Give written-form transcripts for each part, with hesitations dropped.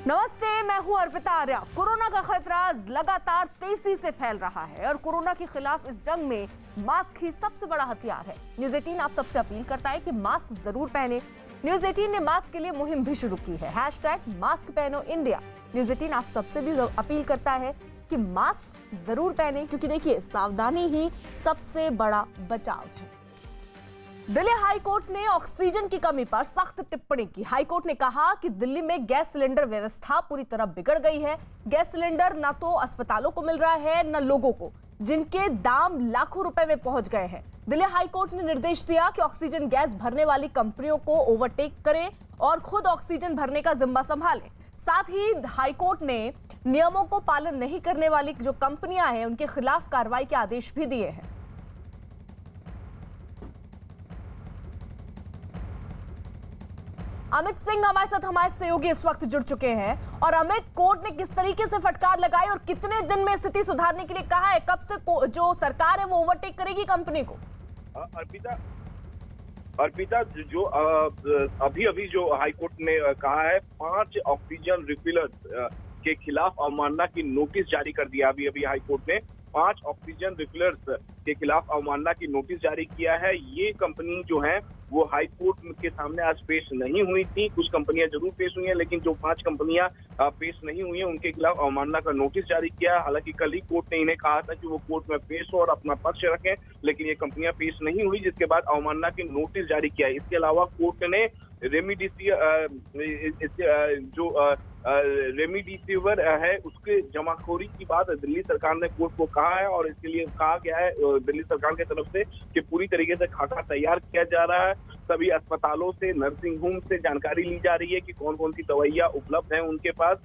नमस्ते, मैं हूं अर्पिता आर्या। कोरोना का खतरा लगातार तेजी से फैल रहा है और कोरोना के खिलाफ इस जंग में मास्क ही सबसे बड़ा हथियार है। न्यूज़ 18 आप सबसे अपील करता है कि मास्क जरूर पहने। न्यूज़ 18 ने मास्क के लिए मुहिम भी शुरू की है, #मास्क पहनो इंडिया। न्यूज़ 18 आप सबसे भी अपील करता है कि मास्क जरूर पहने, क्योंकि देखिए सावधानी ही सबसे बड़ा बचाव है। दिल्ली हाई कोर्ट ने ऑक्सीजन की कमी पर सख्त टिप्पणी की। हाई कोर्ट ने कहा कि दिल्ली में गैस सिलेंडर व्यवस्था पूरी तरह बिगड़ गई है। गैस सिलेंडर न तो अस्पतालों को मिल रहा है न लोगों को, जिनके दाम लाखों रुपए में पहुंच गए हैं। दिल्ली हाई कोर्ट ने निर्देश दिया कि ऑक्सीजन गैस भरने वाली कंपनियों को ओवरटेक करें और खुद ऑक्सीजन भरने का जिम्मा संभालें। साथ ही हाई कोर्ट ने नियमों को पालन नहीं करने वाली जो कंपनियां हैं उनके खिलाफ कार्रवाई के आदेश भी दिए हैं। अमित सिंह हमारे साथ, हमारे सहयोगी इस वक्त जुड़ चुके हैं। और अमित, कोर्ट ने किस तरीके से फटकार लगाई और कितने दिन में स्थिति सुधारने के लिए कहा है? कब से जो सरकार है वो ओवरटेक करेगी कंपनी को? अर्पिता, जो अभी जो हाई कोर्ट ने कहा है, 5 ऑक्सीजन रिफिलर्स के खिलाफ अवमानना की नोटिस जारी कर दिया। अभी हाई कोर्ट ने 5 ऑक्सीजन रिफिलर्स के खिलाफ अवमानना की नोटिस जारी किया है। ये कंपनी जो है वो हाई कोर्ट के सामने आज पेश नहीं हुई थी। कुछ कंपनियां जरूर पेश हुई हैं, लेकिन जो 5 कंपनियां पेश नहीं हुई हैं उनके खिलाफ अवमानना का नोटिस जारी किया। हालांकि कल ही कोर्ट ने इन्हें कहा था कि वो कोर्ट में पेश हो और अपना पक्ष रखें, लेकिन ये कंपनियां पेश नहीं हुई, जिसके बाद अवमानना की नोटिस जारी किया। इसके अलावा कोर्ट ने रेमडेसिविर है उसके जमाखोरी की बात दिल्ली सरकार ने कोर्ट को कहा है, और इसके लिए कहा गया है दिल्ली सरकार की तरफ से कि पूरी तरीके से खाका तैयार किया जा रहा है। सभी अस्पतालों से, नर्सिंग होम से जानकारी ली जा रही है कि कौन कौन सी दवाइयां उपलब्ध हैं उनके पास।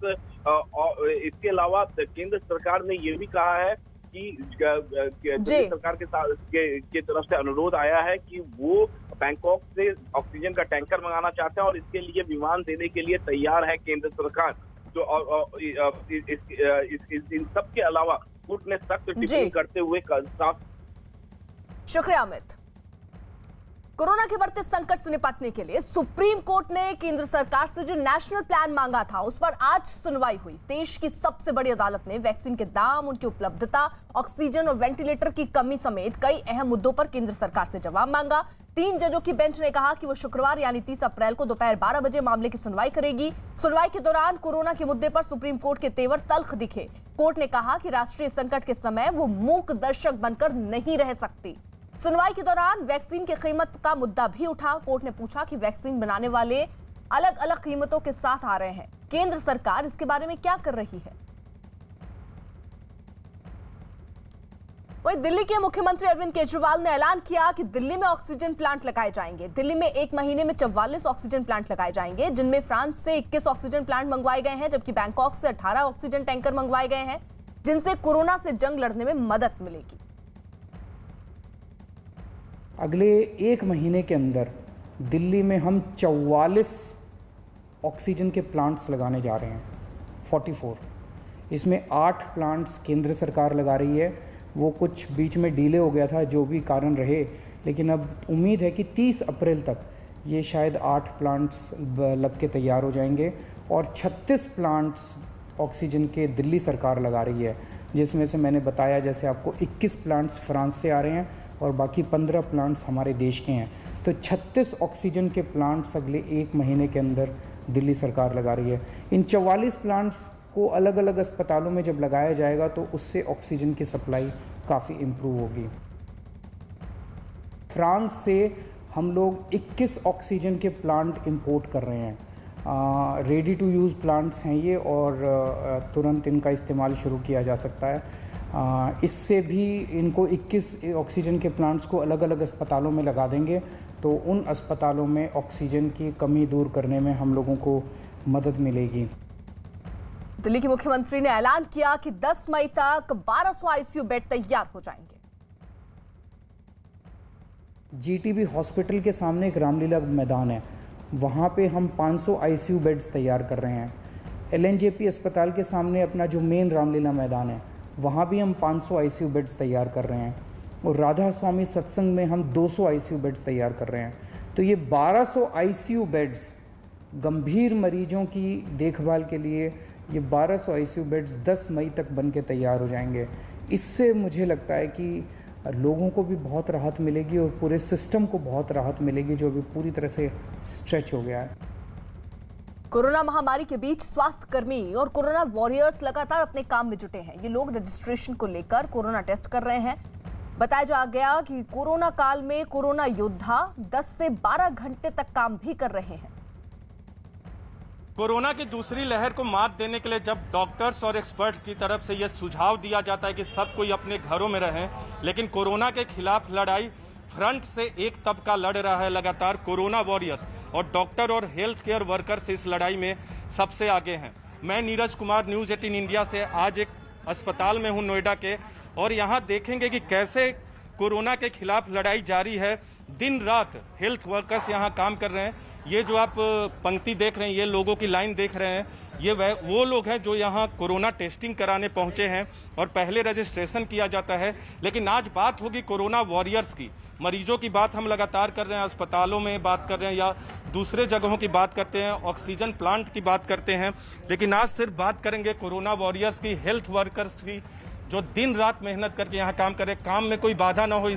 और इसके अलावा केंद्र सरकार ने ये भी कहा है कि दिल्ली सरकार के तरफ से अनुरोध आया है कि वो बैंकॉक से ऑक्सीजन का टैंकर मंगाना चाहते हैं और इसके लिए विमान देने के लिए तैयार है केंद्र सरकार। तो इन सब के अलावा कोर्ट ने सख्त टिप्पणी करते हुए साफ। शुक्रिया अमित। कोरोना के बढ़ते संकट से निपटने के लिए सुप्रीम कोर्ट ने केंद्र सरकार से जो नेशनल प्लान मांगा था उस पर आज सुनवाई हुई। देश की सबसे बड़ी अदालत ने वैक्सीन के दाम, उनकी उपलब्धता, ऑक्सीजन और वेंटिलेटर की कमी समेत कई अहम मुद्दों पर केंद्र सरकार से जवाब मांगा। 3 जजों की बेंच ने कहा कि वो शुक्रवार यानी 30 अप्रैल को दोपहर 12 बजे मामले की सुनवाई करेगी। सुनवाई के दौरान कोरोना के मुद्दे पर सुप्रीम कोर्ट के तेवर तल्ख दिखे। कोर्ट ने कहा कि राष्ट्रीय संकट के समय वो मूक दर्शक बनकर नहीं रह सकती। सुनवाई के दौरान वैक्सीन की कीमत का मुद्दा भी उठा। कोर्ट ने पूछा कि वैक्सीन बनाने वाले अलग अलग कीमतों के साथ आ रहे हैं, केंद्र सरकार इसके बारे में क्या कर रही है? वहीं दिल्ली के मुख्यमंत्री अरविंद केजरीवाल ने ऐलान किया कि दिल्ली में ऑक्सीजन प्लांट लगाए जाएंगे। दिल्ली में 1 महीने में 44 ऑक्सीजन प्लांट लगाए जाएंगे, जिनमें फ्रांस से 21 ऑक्सीजन प्लांट मंगवाए गए हैं, जबकि बैंकॉक से 18 ऑक्सीजन टैंकर मंगवाए गए हैं, जिनसे कोरोना से जंग लड़ने में मदद मिलेगी। अगले 1 महीने के अंदर दिल्ली में हम 44 ऑक्सीजन के प्लांट्स लगाने जा रहे हैं, 44। इसमें 8 प्लांट्स केंद्र सरकार लगा रही है। वो कुछ बीच में डिले हो गया था, जो भी कारण रहे, लेकिन अब उम्मीद है कि 30 अप्रैल तक ये शायद 8 प्लांट्स लग के तैयार हो जाएंगे और 36 प्लांट्स ऑक्सीजन के दिल्ली सरकार लगा रही है, जिसमें से मैंने बताया जैसे आपको 21 प्लांट्स फ्रांस से आ रहे हैं और बाकी 15 प्लांट्स हमारे देश के हैं। तो 36 ऑक्सीजन के प्लांट्स अगले 1 महीने के अंदर दिल्ली सरकार लगा रही है। इन 44 प्लांट्स को अलग अलग अस्पतालों में जब लगाया जाएगा तो उससे ऑक्सीजन की सप्लाई काफ़ी इम्प्रूव होगी। फ्रांस से हम लोग 21 ऑक्सीजन के प्लांट इंपोर्ट कर रहे हैं। रेडी टू यूज़ प्लांट्स हैं ये, और तुरंत इनका इस्तेमाल शुरू किया जा सकता है। इससे भी इनको 21 ऑक्सीजन के प्लांट्स को अलग अलग अस्पतालों में लगा देंगे तो उन अस्पतालों में ऑक्सीजन की कमी दूर करने में हम लोगों को मदद मिलेगी। दिल्ली के मुख्यमंत्री ने ऐलान किया कि 10 मई तक 1200 आईसीयू बेड तैयार हो जाएंगे। जीटीबी हॉस्पिटल के सामने एक रामलीला मैदान है, वहाँ पे हम 500 आईसीयू बेड्स तैयार कर रहे हैं। एलएनजेपी अस्पताल के सामने अपना जो मेन रामलीला मैदान है वहाँ भी हम 500 आईसीयू बेड्स तैयार कर रहे हैं, और राधा स्वामी सत्संग में हम 200 आईसीयू बेड्स तैयार कर रहे हैं। तो ये 1200 आईसीयू बेड्स गंभीर मरीजों की देखभाल के लिए ये 1200 आईसीयू बेड्स 10 मई तक बन के तैयार हो जाएंगे। इससे मुझे लगता है कि लोगों को भी बहुत राहत मिलेगी और पूरे सिस्टम को बहुत राहत मिलेगी, जो अभी पूरी तरह से स्ट्रेच हो गया है। कोरोना महामारी के बीच स्वास्थ्य कर्मी और कोरोना वॉरियर्स लगातार अपने काम में जुटे हैं। ये लोग रजिस्ट्रेशन को लेकर कोरोना टेस्ट कर रहे हैं। बताया जा गया कि कोरोना काल में कोरोना योद्धा 10 से 12 घंटे तक काम भी कर रहे हैं। कोरोना की दूसरी लहर को मात देने के लिए जब डॉक्टर्स और एक्सपर्ट की तरफ से यह सुझाव दिया जाता है कि सब कोई अपने घरों में रहें, लेकिन कोरोना के खिलाफ लड़ाई फ्रंट से एक तबका लड़ रहा है लगातार, कोरोना वॉरियर्स, और डॉक्टर और हेल्थ केयर वर्कर्स इस लड़ाई में सबसे आगे हैं। मैं नीरज कुमार, न्यूज़ 18 इंडिया से आज एक अस्पताल में हूं नोएडा के, और यहां देखेंगे कि कैसे कोरोना के खिलाफ लड़ाई जारी है। दिन रात हेल्थ वर्कर्स यहां काम कर रहे हैं। ये जो आप पंक्ति देख रहे हैं, ये लोगों की लाइन देख रहे हैं, ये वो लोग हैं जो यहाँ कोरोना टेस्टिंग कराने पहुंचे हैं और पहले रजिस्ट्रेशन किया जाता है। लेकिन आज बात होगी कोरोना वॉरियर्स की। मरीजों की बात हम लगातार कर रहे हैं, अस्पतालों में बात कर रहे हैं या दूसरे जगहों की बात करते हैं, ऑक्सीजन प्लांट की बात करते हैं, लेकिन आज सिर्फ बात करेंगे कोरोना वॉरियर्स की, हेल्थ वर्कर्स की, जो दिन रात मेहनत करके यहाँ काम कर रहे हैं। काम में कोई बाधा ना हो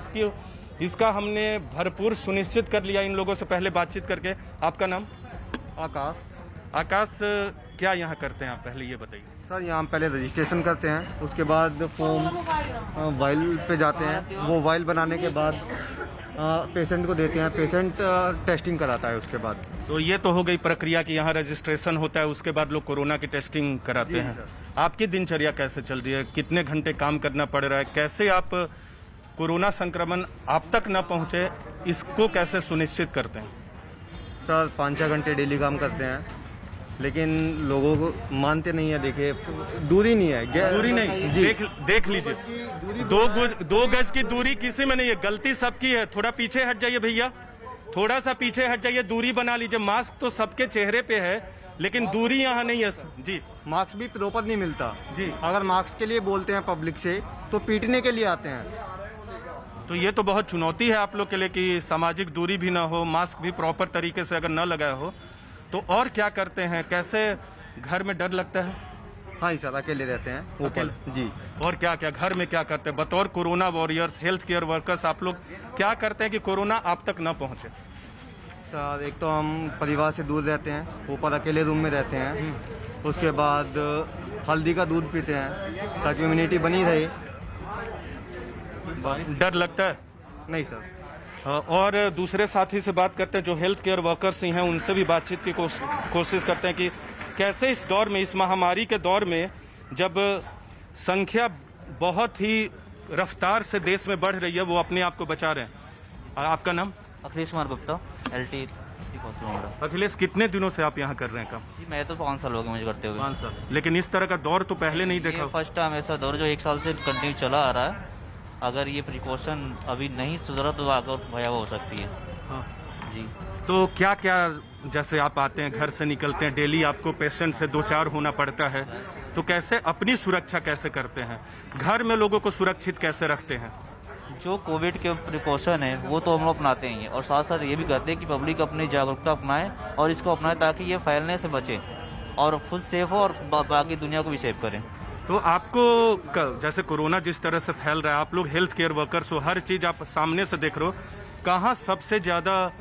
इसका हमने भरपूर सुनिश्चित कर लिया इन लोगों से पहले बातचीत करके। आपका नाम? आकाश, क्या यहाँ करते हैं आप, पहले ये बताइए। सर यहाँ पहले रजिस्ट्रेशन करते हैं, उसके बाद फॉर्म वाइल पे जाते हैं, वो वाइल बनाने के बाद पेशेंट को देते हैं, पेशेंट टेस्टिंग कराता है उसके बाद। तो ये तो हो गई प्रक्रिया कि यहाँ रजिस्ट्रेशन होता है, उसके बाद लोग कोरोना की टेस्टिंग कराते हैं। आपकी दिनचर्या कैसे चल रही है, कितने घंटे काम करना पड़ रहा है, कैसे आप कोरोना संक्रमण आप तक न पहुँचे इसको कैसे सुनिश्चित करते हैं? सर 5-6 घंटे डेली काम करते हैं, लेकिन लोगों को मानते नहीं है। देखिए दूरी नहीं है, दूरी नहीं जी। देख लीजिए, दो गज की दूरी किसी में नहीं है, गलती सबकी है। थोड़ा पीछे हट जाइए भैया, थोड़ा सा पीछे हट जाइए, दूरी बना लीजिए। मास्क तो सबके चेहरे पे है, लेकिन दूरी यहाँ नहीं है जी। मास्क भी प्रॉपर नहीं मिलता जी। अगर मास्क के लिए बोलते हैं पब्लिक से तो पीटने के लिए आते हैं। तो ये तो बहुत चुनौती है आप लोग के लिए कि सामाजिक दूरी भी ना हो, मास्क भी प्रॉपर तरीके से अगर न लगाया हो तो। और क्या करते हैं, कैसे घर में डर लगता है? हाँ जी सर, अकेले रहते हैं ऊपर जी। और क्या क्या घर में क्या करते हैं बतौर corona warriors, health care workers, आप लोग क्या करते हैं कि कोरोना आप तक न पहुंचे? सर एक तो हम परिवार से दूर रहते हैं, ऊपर अकेले रूम में रहते हैं, उसके बाद हल्दी का दूध पीते हैं ताकि इम्यूनिटी बनी रहे। डर लगता है? नहीं सर। और दूसरे साथी से बात करते हैं जो हेल्थ केयर वर्कर्स ही हैं, उनसे भी बातचीत की कोशिश करते हैं कि कैसे इस दौर में, इस महामारी के दौर में, जब संख्या बहुत ही रफ्तार से देश में बढ़ रही है, वो अपने आप को बचा रहे हैं। आपका नाम? अखिलेश कुमार गुप्ता, LT। अखिलेश, कितने दिनों से आप यहाँ कर रहे हैं काम? जी मैं तो 5 साल हो गए मुझे करते हुए। 5 साल। लेकिन इस तरह का दौर तो पहले नहीं देखा। फर्स्ट टाइम ऐसा दौर जो 1 साल से कंटिन्यू चला आ रहा है। अगर ये प्रिकॉशन अभी नहीं सुधरा तो आगे भयावह हो सकती है। हाँ जी। तो क्या क्या, जैसे आप आते हैं, घर से निकलते हैं, डेली आपको पेशेंट से 2-4 होना पड़ता है, तो कैसे अपनी सुरक्षा कैसे करते हैं, घर में लोगों को सुरक्षित कैसे रखते हैं? जो कोविड के प्रिकॉशन है वो तो हम लोग अपनाते ही हैं, और साथ साथ ये भी कहते हैं कि पब्लिक अपनी जागरूकता अपनाए और इसको अपनाए ताकि ये फैलने से बचे और खुद सेफ हो और बाकी दुनिया को भी सेफ करें। तो आपको जैसे कोरोना जिस तरह से फैल रहा है, आप लोग हेल्थ केयर वर्कर्स हो, हर चीज़ आप सामने से देख रहे हो, कहाँ सबसे ज़्यादा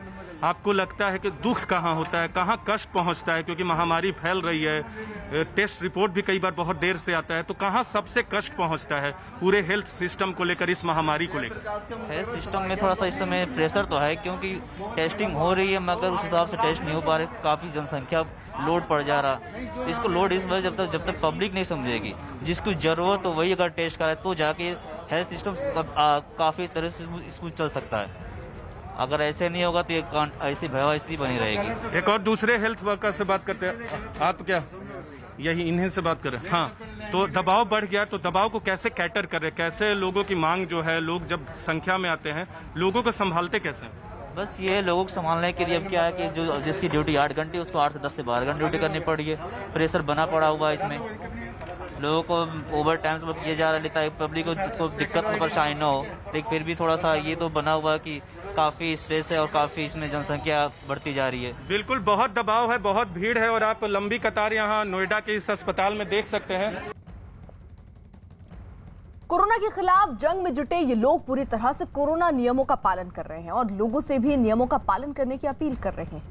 आपको लगता है कि दुख कहाँ होता है, कहाँ कष्ट पहुँचता है? क्योंकि महामारी फैल रही है, टेस्ट रिपोर्ट भी कई बार बहुत देर से आता है, तो कहाँ सबसे कष्ट पहुँचता है पूरे हेल्थ सिस्टम को लेकर, इस महामारी को लेकर? हेल्थ सिस्टम में थोड़ा सा इस समय प्रेशर तो है, क्योंकि टेस्टिंग हो रही है मगर उस हिसाब से टेस्ट नहीं हो पा रहे, काफ़ी जनसंख्या लोड पड़ जा रहा। इसको लोड इस वजह जब तक पब्लिक नहीं समझेगी, जिसको जरूरत हो वही अगर टेस्ट कराए तो जाके हेल्थ सिस्टम काफ़ी तरह से इसको चल सकता है। अगर ऐसे नहीं होगा तो ये ऐसी भयावह स्थिति बनी रहेगी। एक और दूसरे हेल्थ वर्कर से बात करते हैं। आप क्या यही इन्हीं से बात करें? हाँ, तो दबाव बढ़ गया, तो दबाव को कैसे कैटर कर रहे, कैसे लोगों की मांग जो है, लोग जब संख्या में आते हैं, लोगों को संभालते कैसे? बस ये लोगों को संभालने के लिए अब क्या है कि जो जिसकी ड्यूटी 8 घंटे उसको 8 से 10 से 12 घंटे ड्यूटी करनी पड़ी है। प्रेशर बना पड़ा हुआ है इसमें। लोगों को ओवर टाइम से किया जा रहा है ताकि पब्लिक को दिक्कत और परेशानी ना हो, लेकिन फिर भी थोड़ा सा ये तो बना हुआ है कि काफ़ी स्ट्रेस है और काफ़ी इसमें जनसंख्या बढ़ती जा रही है। बिल्कुल, बहुत दबाव है, बहुत भीड़ है और आप लंबी कतार यहाँ नोएडा के इस अस्पताल में देख सकते हैं। कोरोना के खिलाफ जंग में जुटे ये लोग पूरी तरह से कोरोना नियमों का पालन कर रहे हैं और लोगों से भी नियमों का पालन करने की अपील कर रहे हैं।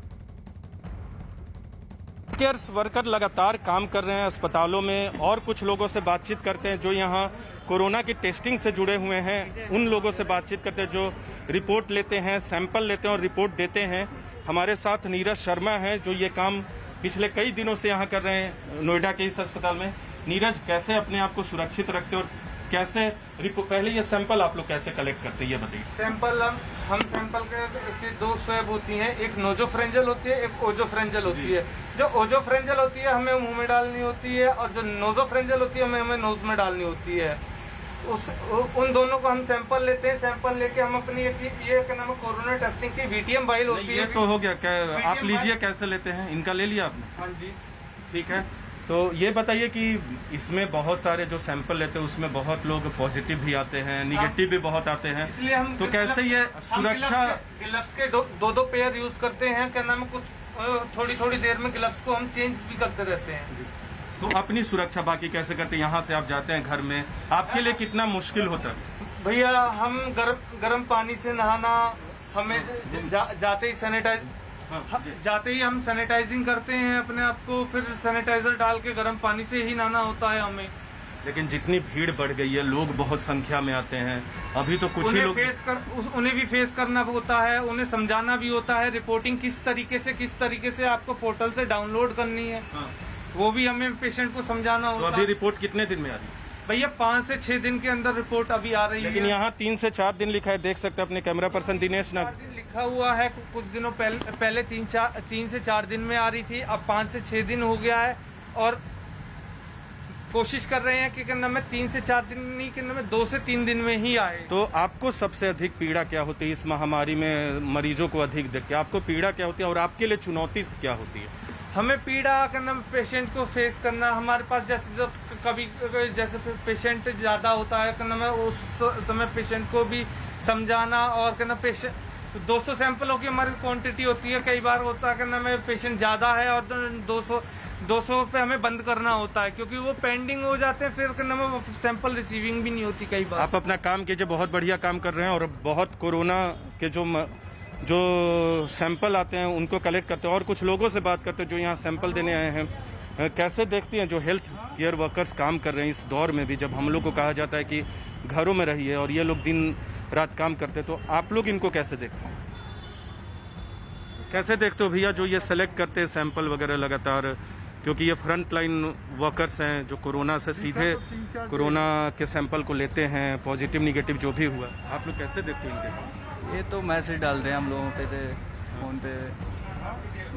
केयर वर्कर लगातार काम कर रहे हैं अस्पतालों में और कुछ लोगों से बातचीत करते हैं जो यहाँ कोरोना की टेस्टिंग से जुड़े हुए हैं। उन लोगों से बातचीत करते हैं जो रिपोर्ट लेते हैं, सैंपल लेते हैं और रिपोर्ट देते हैं। हमारे साथ नीरज शर्मा हैं जो ये काम पिछले कई दिनों से यहाँ कर रहे हैं नोएडा के इस अस्पताल में। नीरज, कैसे अपने आप को सुरक्षित रखते और कैसे पहले ये सैंपल आप लोग कैसे कलेक्ट करते हैं ये बताइए। सैंपल हम सैंपल के दो स्वैब होती हैं, एक नोजोफ्रेंजल होती है, एक ओजोफ्रेंजल होती है। जो ओजोफ्रेंजल होती है हमें मुंह में डालनी होती है और जो नोजोफ्रेंजल होती है हमें नोज में डालनी होती है। उन दोनों को हम सैंपल लेते हैं, सैंपल लेके हम अपनी ये क्या नाम है कोरोना टेस्टिंग की VTM वाइल होती है। ये तो हो गया, आप लीजिए कैसे लेते हैं, इनका ले लिया आपने? हाँ जी, ठीक है। तो ये बताइए कि इसमें बहुत सारे जो सैंपल लेते हैं उसमें बहुत लोग पॉजिटिव भी आते हैं, निगेटिव भी बहुत आते हैं, इसलिए हम तो कैसे ये सुरक्षा ग्लव्स के दो पेयर यूज करते हैं। क्या नाम है कुछ थोड़ी देर में ग्लव्स को हम चेंज भी करते रहते हैं। तो अपनी सुरक्षा बाकी कैसे करते हैं? यहाँ से आप जाते हैं घर में, आपके लिए कितना मुश्किल होता है? भैया हम गर्म पानी से नहाना, हमें जाते ही हम सैनिटाइजिंग करते हैं अपने आप को, फिर सैनिटाइजर डाल के गर्म पानी से ही नहाना होता है हमें। लेकिन जितनी भीड़ बढ़ गई है, लोग बहुत संख्या में आते हैं, अभी तो कुछ ही लोग उन्हें भी फेस करना होता है, उन्हें समझाना भी होता है, रिपोर्टिंग किस तरीके से आपको पोर्टल से डाउनलोड करनी है। हाँ। वो भी हमें पेशेंट को समझाना तो होता है। अभी रिपोर्ट कितने दिन में आ रही है? भैया 5 से 6 दिन के अंदर रिपोर्ट अभी आ रही है। लेकिन यहाँ 3 से 4 दिन लिखा है, देख सकते हैं अपने कैमरा पर्सन दिनेश ना। लिखा हुआ है कुछ दिनों पहले 3 से 4 दिन में आ रही थी, अब 5 से 6 दिन हो गया है और कोशिश कर रहे हैं कि करना में 3 से 4 दिन नहीं करना में 2 से 3 दिन में ही आए। तो आपको सबसे अधिक पीड़ा क्या होती है इस महामारी में? मरीजों को अधिक देख के आपको पीड़ा क्या होती है और आपके लिए चुनौती क्या होती है? हमें पीड़ा करना पेशेंट को फेस करना, हमारे पास जैसे जब कभी जैसे पेशेंट ज्यादा होता है करना में उस समय पेशेंट को भी समझाना और करना पेशेंट 200 सैंपलों की हमारी क्वांटिटी होती है। कई बार होता है करना में पेशेंट ज्यादा है और 200 पे हमें बंद करना होता है क्योंकि वो पेंडिंग हो जाते हैं, फिर करना में सैंपल रिसीविंग भी नहीं होती कई बार। आप अपना काम कीजिए, बहुत बढ़िया काम कर रहे हैं और बहुत कोरोना के जो सैंपल आते हैं उनको कलेक्ट करते हैं और कुछ लोगों से बात करते हैं जो यहाँ सैंपल देने आए हैं। कैसे देखती हैं जो हेल्थ केयर वर्कर्स काम कर रहे हैं इस दौर में भी, जब हम लोग को कहा जाता है कि घरों में रहिए और ये लोग दिन रात काम करते हैं, तो आप लोग इनको कैसे देखते हैं? कैसे देखते हो भैया जो ये सेलेक्ट करते हैं सैंपल वगैरह लगातार, क्योंकि ये फ्रंट लाइन वर्कर्स हैं जो कोरोना से सीधे कोरोना के सैंपल को लेते हैं, पॉजिटिव निगेटिव जो भी हुआ, आप लोग कैसे देखते हैं इनके? ये तो मैसेज डाल रहे हैं हम लोगों पे, फ़ोन पे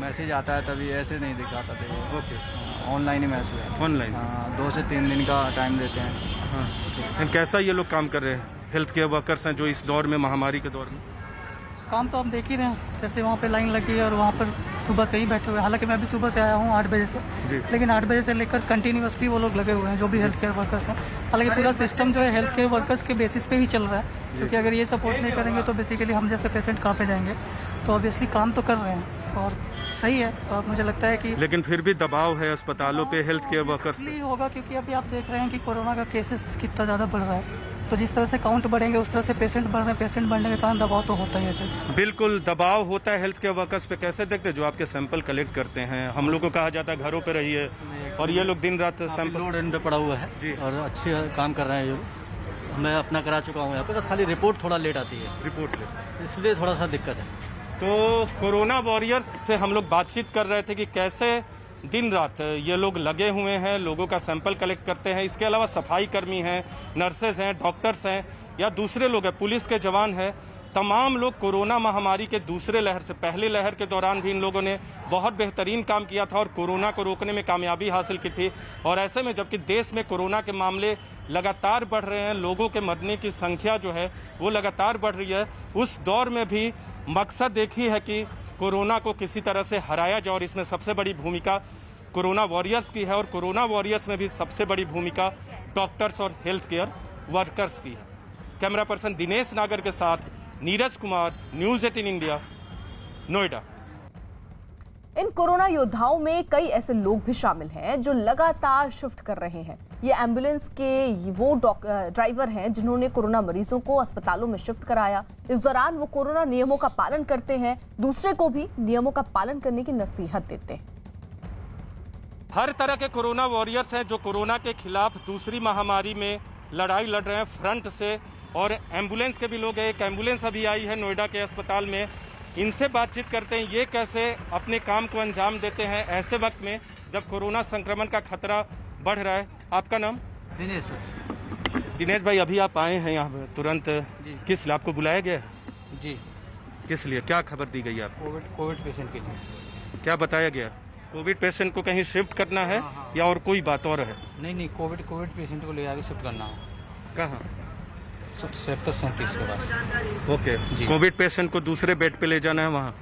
मैसेज आता है तभी, ऐसे नहीं दिखाता था ये। ओके, ऑनलाइन ही मैसेज आता है। ऑनलाइन? हाँ, 2 से 3 दिन का टाइम देते हैं। हाँ, कैसा ये लोग काम कर रहे हैं हेल्थ केयर वर्कर्स हैं जो इस दौर में, महामारी के दौर में? काम तो आप देख ही रहे हैं, जैसे वहाँ पे लाइन लगी है और वहाँ पर सुबह से ही बैठे हुए हैं। हालांकि मैं भी सुबह से आया हूँ 8 बजे से, लेकिन 8 बजे से लेकर कंटिन्यूसली वो लोग लगे हुए हैं जो भी हेल्थ केयर वर्कर्स हैं। हालांकि पूरा सिस्टम जो है हेल्थ केयर वर्कर्स के बेसिस पे ही चल रहा है, क्योंकि अगर ये सपोर्ट नहीं करेंगे तो बेसिकली हम जैसे पेशेंट कहाँ पे जाएंगे। तो ऑब्वियसली काम तो कर रहे हैं और सही है, और मुझे लगता है कि लेकिन फिर भी दबाव है अस्पतालों पे हेल्थ केयर वर्कर्स पे। होगा क्योंकि अभी आप देख रहे हैं कि कोरोना का केसेस कितना ज़्यादा बढ़ रहा है, तो जिस तरह से काउंट बढ़ेंगे उस तरह से पेशेंट बढ़ रहे हैं, पेशेंट बढ़ने के कारण दबाव तो होता ही है सर। बिल्कुल दबाव होता है हेल्थ केयर वर्कर्स पे। कैसे देखते हैं जो आपके सैंपल कलेक्ट करते हैं? हम लोग को कहा जाता है घरों पे रहिए और ये लोग दिन रात सैंपल लोड एंड पे पड़ा हुआ है जी, और अच्छे काम कर रहे हैं ये लोग। मैं अपना करा चुका हूँ यहाँ पे, बस खाली रिपोर्ट थोड़ा लेट आती है, रिपोर्ट इसलिए थोड़ा सा दिक्कत है। तो कोरोना वॉरियर्स से हम लोग बातचीत कर रहे थे कि कैसे दिन रात ये लोग लगे हुए हैं, लोगों का सैंपल कलेक्ट करते हैं। इसके अलावा सफाई कर्मी हैं, नर्सेज हैं, डॉक्टर्स हैं या दूसरे लोग हैं, पुलिस के जवान हैं, तमाम लोग कोरोना महामारी के दूसरे लहर से, पहली लहर के दौरान भी इन लोगों ने बहुत बेहतरीन काम किया था और कोरोना को रोकने में कामयाबी हासिल की थी। और ऐसे में जबकि देश में कोरोना के मामले लगातार बढ़ रहे हैं, लोगों के मरने की संख्या जो है वो लगातार बढ़ रही है, उस दौर में भी मकसद एक ही है कि कोरोना को किसी तरह से हराया जाए और इसमें सबसे बड़ी भूमिका कोरोना वॉरियर्स की है, और कोरोना वॉरियर्स में भी सबसे बड़ी भूमिका डॉक्टर्स और हेल्थ केयर वर्कर्स की है। कैमरा पर्सन दिनेश नागर के साथ नीरज कुमार, न्यूज़ 18 इंडिया, नोएडा। इन कोरोना योद्धाओं में कई ऐसे लोग भी शामिल हैं जो लगातार शिफ्ट कर रहे हैं। ये एम्बुलेंस के वो ड्राइवर हैं जिन्होंने कोरोना मरीजों को अस्पतालों में शिफ्ट कराया। इस दौरान वो कोरोना नियमों का पालन करते हैं, दूसरे को भी नियमों का पालन करने की नसीहत देते हैं। हर तरह के कोरोना वॉरियर्स हैं जो कोरोना के खिलाफ दूसरी महामारी में लड़ाई लड़ रहे हैं फ्रंट से, और एम्बुलेंस के भी लोग हैं। एक एम्बुलेंस अभी आई है नोएडा के अस्पताल में, इनसे बातचीत करते हैं ये कैसे अपने काम को अंजाम देते हैं ऐसे वक्त में जब कोरोना संक्रमण का खतरा बढ़ रहा है। आपका नाम? दिनेश सर। दिनेश भाई, अभी आप आए हैं यहाँ पे तुरंत, किस लिए आपको बुलाया गया है? जी। किस लिए, क्या खबर दी गई आपको? कोविड पेशेंट के लिए। क्या बताया गया? कोविड पेशेंट को कहीं शिफ्ट करना है या और कोई बात और है? नहीं, कोविड पेशेंट को ले आगे शिफ्ट करना है। कहाँ? सेक्टर 37 के पास। ओके, कोविड पेशेंट को दूसरे बेड पे ले जाना है वहाँ।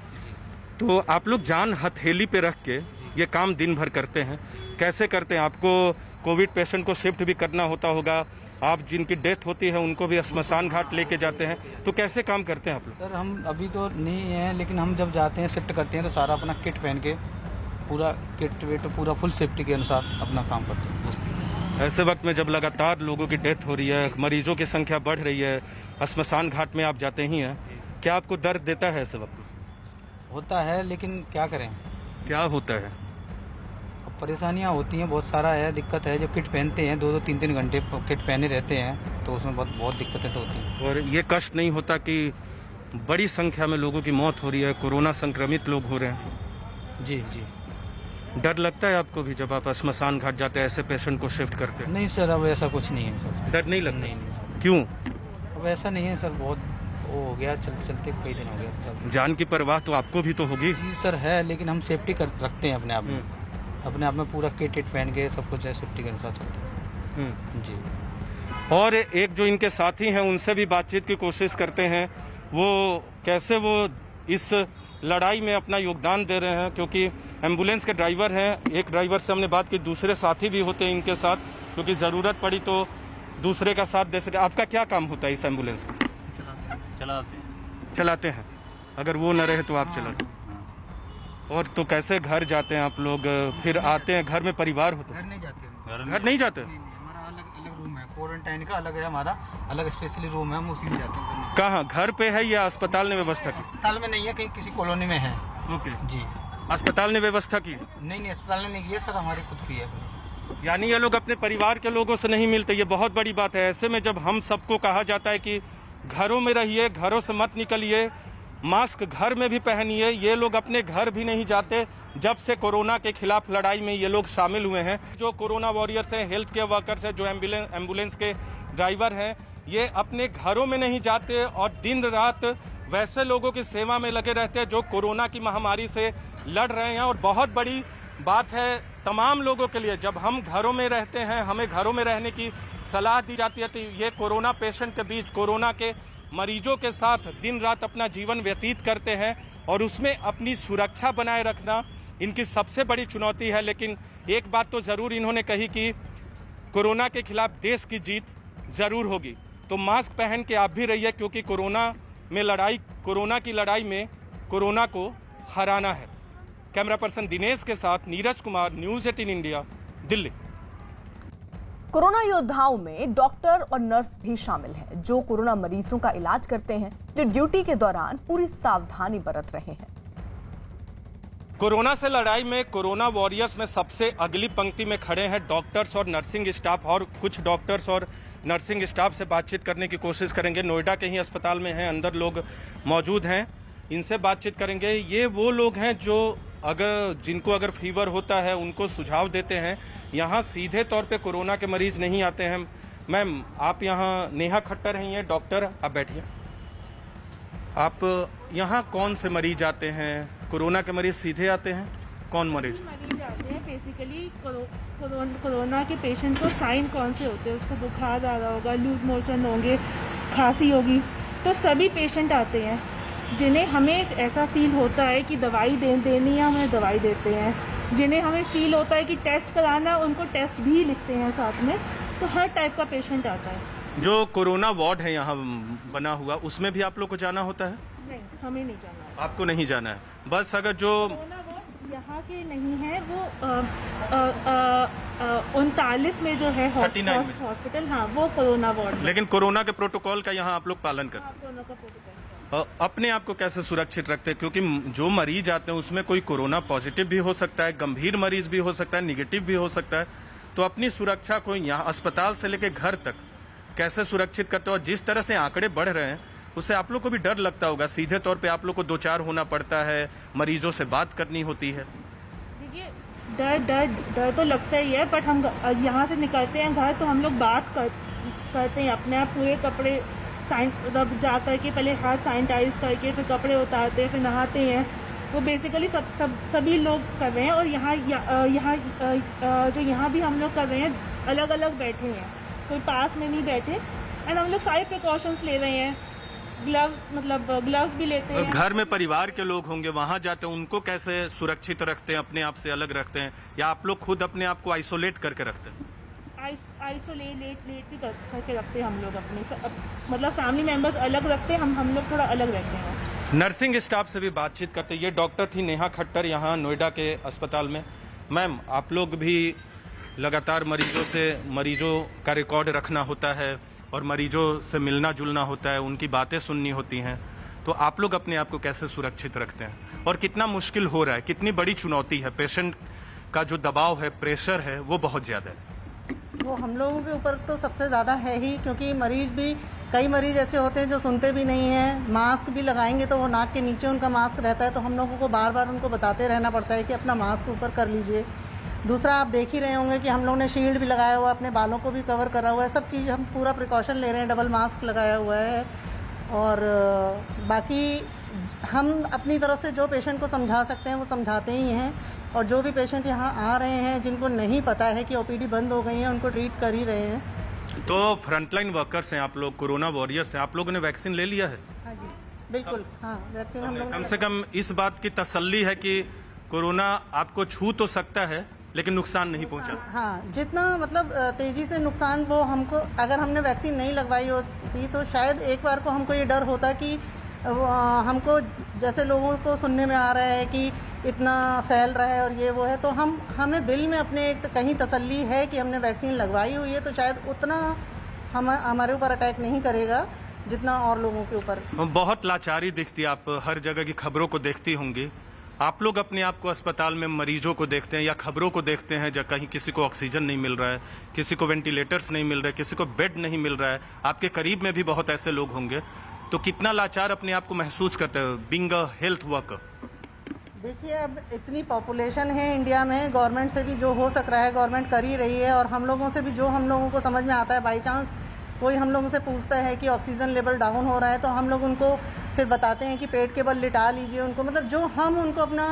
तो आप लोग जान हथेली पे रख के ये काम दिन भर करते हैं, कैसे करते हैं? आपको कोविड पेशेंट को शिफ्ट भी करना होता होगा, आप जिनकी डेथ होती है उनको भी श्मशान घाट लेके जाते हैं, तो कैसे काम करते हैं आप लोग? सर हम अभी तो नहीं हैं, लेकिन हम जब जाते हैं शिफ्ट करते हैं तो सारा अपना किट पहन के पूरा किट वेट पूरा फुल सेफ्टी के अनुसार अपना काम करते हैं। ऐसे वक्त में जब लगातार लोगों की डेथ हो रही है, मरीजों की संख्या बढ़ रही है, श्मशान घाट में आप जाते ही हैं, क्या आपको दर्द देता है ऐसे वक्त? होता है, लेकिन क्या करें। क्या होता है? अब परेशानियाँ होती हैं, बहुत सारा है, दिक्कत है। जब किट पहनते हैं 2-2 3-3 घंटे किट पहने रहते हैं तो उसमें बहुत दिक्कतें तो होती हैं। और ये कष्ट नहीं होता कि बड़ी संख्या में लोगों की मौत हो रही है, कोरोना संक्रमित लोग हो रहे हैं? जी। डर लगता है आपको भी जब आप श्मशान घाट जाते हैं ऐसे पेशेंट को शिफ्ट करते हैं? नहीं सर, अब ऐसा कुछ नहीं है सर। डर नहीं लगता? नहीं सर। क्यों? अब ऐसा नहीं है सर, बहुत वो हो गया, चलते कई दिन हो गया सर। जान की परवाह तो आपको भी तो होगी? जी सर है, लेकिन हम सेफ्टी रखते हैं अपने आप में पूरा किट पहन के सब कुछ है, सेफ्टी के अनुसार चलते हैं। जी। और एक जो इनके साथी हैं उनसे भी बातचीत की कोशिश करते हैं, वो कैसे वो इस लड़ाई में अपना योगदान दे रहे हैं, क्योंकि एम्बुलेंस के ड्राइवर हैं। एक ड्राइवर से हमने बात की, दूसरे साथी भी होते हैं इनके साथ, क्योंकि ज़रूरत पड़ी तो दूसरे का साथ दे सके। आपका क्या काम होता है इस एम्बुलेंस में? चलाते हैं। अगर वो न रहे तो आप चलाते? और तो कैसे घर जाते हैं आप लोग, फिर आते हैं, घर में परिवार होता है? घर नहीं जाते। घर नहीं जाते? हमारा अलग रूम है, क्वारंटाइन का अलग है, हमारा अलग स्पेशली रूम है, हम उसी में जाते हैं। कहाँ, घर पे है या अस्पताल ने व्यवस्था की? अस्पताल में नहीं है, कहीं किसी कॉलोनी में है। ओके जी। अस्पताल ने व्यवस्था की? नहीं, अस्पताल ने नहीं की है सर, हमारी खुद की है। यानी ये लोग अपने परिवार के लोगों से नहीं मिलते, ये बहुत बड़ी बात है। ऐसे में जब हम सबको कहा जाता है कि घरों में रहिए, घरों से मत निकलिए, मास्क घर में भी पहनिए, ये लोग अपने घर भी नहीं जाते। जब से कोरोना के खिलाफ लड़ाई में ये लोग शामिल हुए हैं, जो कोरोना वॉरियर्स हैं, हेल्थ केयर वर्कर्स हैं, जो एम्बुलेंस के ड्राइवर हैं, ये अपने घरों में नहीं जाते और दिन रात वैसे लोगों की सेवा में लगे रहते हैं जो कोरोना की महामारी से लड़ रहे हैं। और बहुत बड़ी बात है तमाम लोगों के लिए, जब हम घरों में रहते हैं, हमें घरों में रहने की सलाह दी जाती है, तो ये कोरोना पेशेंट के बीच, कोरोना के मरीजों के साथ दिन रात अपना जीवन व्यतीत करते हैं, और उसमें अपनी सुरक्षा बनाए रखना इनकी सबसे बड़ी चुनौती है। लेकिन एक बात तो ज़रूर इन्होंने कही कि कोरोना के खिलाफ देश की जीत ज़रूर होगी। तो मास्क पहन के आप भी रहिए, क्योंकि कोरोना की लड़ाई में कोरोना को हराना है। कैमरा पर्सन दिनेश के साथ Neeraj Kumar, news 18 India, Delhi. Corona योद्धाओं में डॉक्टर और नर्स भी शामिल हैं जो कोरोना मरीजों का इलाज करते हैं, जो ड्यूटी के दौरान पूरी सावधानी बरत रहे हैं। कोरोना से लड़ाई में कोरोना वॉरियर्स में सबसे अगली पंक्ति में खड़े हैं डॉक्टर्स और नर्सिंग स्टाफ, और कुछ डॉक्टर्स और नर्सिंग स्टाफ से बातचीत करने की कोशिश करेंगे। नोएडा के ही अस्पताल में हैं, अंदर लोग मौजूद हैं, इनसे बातचीत करेंगे। ये वो लोग हैं जो जिनको अगर फीवर होता है उनको सुझाव देते हैं। यहाँ सीधे तौर पे कोरोना के मरीज नहीं आते हैं। मैम, आप यहाँ नेहा खट्टर हैं, ये डॉक्टर, आप बैठिए। आप यहाँ कौन से मरीज आते हैं? कोरोना के मरीज सीधे आते हैं? कौन मरीज आते हैं? बेसिकली कोरोना के पेशेंट को साइन कौन से होते हैं? उसको बुखार आ रहा होगा, लूज मोशन होंगे, खांसी होगी, तो सभी पेशेंट आते हैं जिन्हें हमें ऐसा फील होता है कि दवाई देनी है, हमें दवाई देते हैं। जिन्हें हमें फील होता है कि टेस्ट कराना है उनको टेस्ट भी लिखते हैं साथ में। तो हर टाइप का पेशेंट आता है। जो कोरोना वार्ड है यहाँ बना हुआ, उसमें भी आप लोग को जाना होता है? नहीं, हमें नहीं जाना है। आपको नहीं जाना है, बस अगर जो कोरोना वार्ड यहाँ के नहीं है, वो 39 में जो है 39 में। हॉस्पिटल, हाँ वो कोरोना वार्ड है। लेकिन कोरोना के प्रोटोकॉल का यहाँ आप लोग पालन करते हैं? कोरोना का प्रोटोकॉल। अपने आप को कैसे सुरक्षित रखते हैं, क्योंकि जो मरीज आते हैं उसमें कोई कोरोना पॉजिटिव भी हो सकता है, गंभीर मरीज भी हो सकता है, निगेटिव भी हो सकता है। तो अपनी सुरक्षा को यहाँ अस्पताल से लेकर घर तक कैसे सुरक्षित करते हो? और जिस तरह से आंकड़े बढ़ रहे हैं उससे आप लोग को भी डर लगता होगा, सीधे तौर पे आप लोग को दो चार होना पड़ता है, मरीजों से बात करनी होती है। देखिए, डर तो लगता ही है, बट हम यहाँ से निकलते हैं घर तो हम लोग बात करते हैं अपने आप, पूरे कपड़े मतलब जा करके पहले हाथ सैनिटाइज करके फिर कपड़े उतारते हैं, फिर नहाते हैं। वो बेसिकली सभी लोग कर रहे हैं। और यहाँ जो यहाँ भी हम लोग कर रहे हैं, अलग अलग बैठे हैं, कोई पास में नहीं बैठे। एंड हम लोग सारे प्रिकॉशंस ले रहे हैं, ग्लव्स भी लेते हैं। घर में परिवार के लोग होंगे, वहां जाते हैं, उनको कैसे सुरक्षित रखते हैं, अपने आप से अलग रखते हैं, या आप लोग खुद अपने आप को आइसोलेट करके रखते हैं? आइसोलेट भी करके रखते हैं हम लोग अपने, मतलब फैमिली मेंबर्स अलग रखते हैं, हम लोग थोड़ा अलग रहते हैं। नर्सिंग स्टाफ से भी बातचीत करते हैं। ये डॉक्टर थी नेहा खट्टर यहाँ नोएडा के अस्पताल में। मैम, आप लोग भी लगातार मरीजों का रिकॉर्ड रखना होता है और मरीजों से मिलना जुलना होता है, उनकी बातें सुननी होती हैं, तो आप लोग अपने आप को कैसे सुरक्षित रखते हैं और कितना मुश्किल हो रहा है, कितनी बड़ी चुनौती है? पेशेंट का जो दबाव है, प्रेशर है, वो बहुत ज़्यादा है। वो हम लोगों के ऊपर तो सबसे ज़्यादा है ही, क्योंकि कई मरीज ऐसे होते हैं जो सुनते भी नहीं हैं। मास्क भी लगाएंगे तो वो नाक के नीचे उनका मास्क रहता है, तो हम लोगों को बार बार उनको बताते रहना पड़ता है कि अपना मास्क ऊपर कर लीजिए। दूसरा, आप देख ही रहे होंगे कि हम लोग ने शील्ड भी लगाया हुआ है, अपने बालों को भी कवर करा हुआ है, सब चीज़ हम पूरा प्रिकॉशन ले रहे हैं, डबल मास्क लगाया हुआ है। और बाकी हम अपनी तरफ से जो पेशेंट को समझा सकते हैं वो समझाते ही हैं। और जो भी पेशेंट यहाँ आ रहे हैं जिनको नहीं पता है कि ओपीडी बंद हो गई है, उनको ट्रीट कर ही रहे हैं। तो फ्रंटलाइन वर्कर्स हैं आप लोग, कोरोना वॉरियर्स हैं, आप लोगों ने वैक्सीन ले लिया है? हाँ जी, बिल्कुल। हाँ, वैक्सीन हम लोग कम से कम इस बात की तसल्ली है कि कोरोना आपको छू तो सकता है लेकिन नुकसान नहीं पहुंचा। हाँ, जितना मतलब तेजी से नुकसान वो हमको, अगर हमने वैक्सीन नहीं लगवाई होती तो शायद एक बार को हमको ये डर होता कि हमको, जैसे लोगों को सुनने में आ रहा है कि इतना फैल रहा है और ये वो है, तो हमें दिल में अपने एक कहीं तसल्ली है कि हमने वैक्सीन लगवाई हुई है, तो शायद उतना हमारे ऊपर अटैक नहीं करेगा जितना और लोगों के ऊपर। बहुत लाचारी दिखती है, आप हर जगह की खबरों को देखती होंगी। आप लोग अपने आप को अस्पताल में मरीजों को देखते हैं या खबरों को देखते हैं जब कहीं किसी को ऑक्सीजन नहीं मिल रहा है, किसी को वेंटिलेटर्स नहीं मिल रहे, किसी को बेड नहीं मिल रहा है, आपके करीब में भी बहुत ऐसे लोग होंगे, तो कितना लाचार अपने आप को महसूस करते हैं बीइंग अ हेल्थ वर्कर? देखिए, अब इतनी पॉपुलेशन है इंडिया में, गवर्नमेंट से भी जो हो सक रहा है गवर्नमेंट कर ही रही है, और हम लोगों से भी जो हम लोगों को समझ में आता है, बाई चांस कोई हम लोगों से पूछता है कि ऑक्सीजन लेवल डाउन हो रहा है, तो हम लोग उनको फिर बताते हैं कि पेट के बल लिटा लीजिए उनको, मतलब जो हम उनको अपना